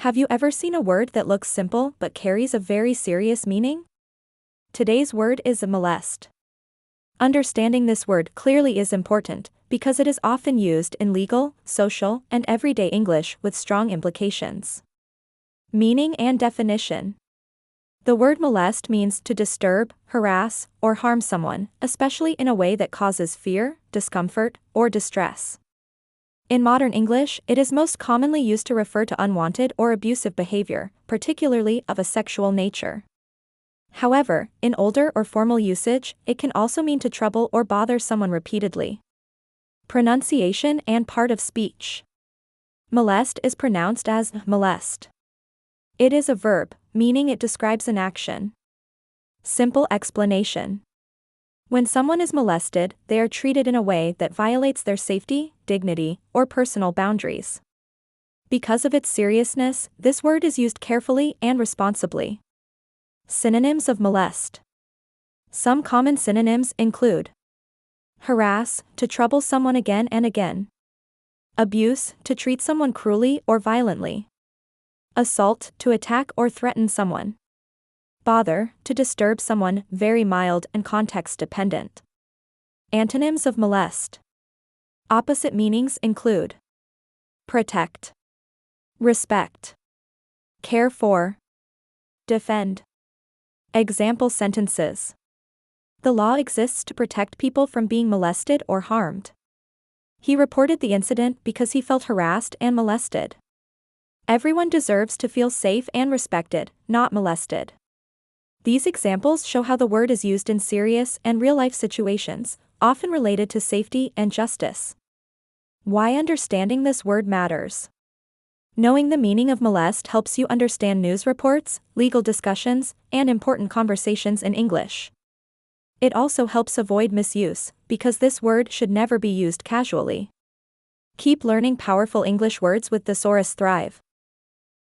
Have you ever seen a word that looks simple but carries a very serious meaning? Today's word is molest. Understanding this word clearly is important, because it is often used in legal, social, and everyday English with strong implications. Meaning and definition. The word molest means to disturb, harass, or harm someone, especially in a way that causes fear, discomfort, or distress. In modern English, it is most commonly used to refer to unwanted or abusive behavior, particularly of a sexual nature. However, in older or formal usage, it can also mean to trouble or bother someone repeatedly. Pronunciation and part of speech. Molest is pronounced as molest. It is a verb, meaning it describes an action. Simple explanation. When someone is molested, they are treated in a way that violates their safety, dignity, or personal boundaries. Because of its seriousness, this word is used carefully and responsibly. Synonyms of molest. Some common synonyms include harass, to trouble someone again and again. Abuse, to treat someone cruelly or violently. Assault, to attack or threaten someone. Bother, to disturb someone, very mild and context-dependent. Antonyms of molest. Opposite meanings include protect, respect, care for, defend. Example sentences. The law exists to protect people from being molested or harmed. He reported the incident because he felt harassed and molested. Everyone deserves to feel safe and respected, not molested. These examples show how the word is used in serious and real-life situations, often related to safety and justice. Why understanding this word matters. Knowing the meaning of molest helps you understand news reports, legal discussions, and important conversations in English. It also helps avoid misuse, because this word should never be used casually. Keep learning powerful English words with Thesaurus Thrive.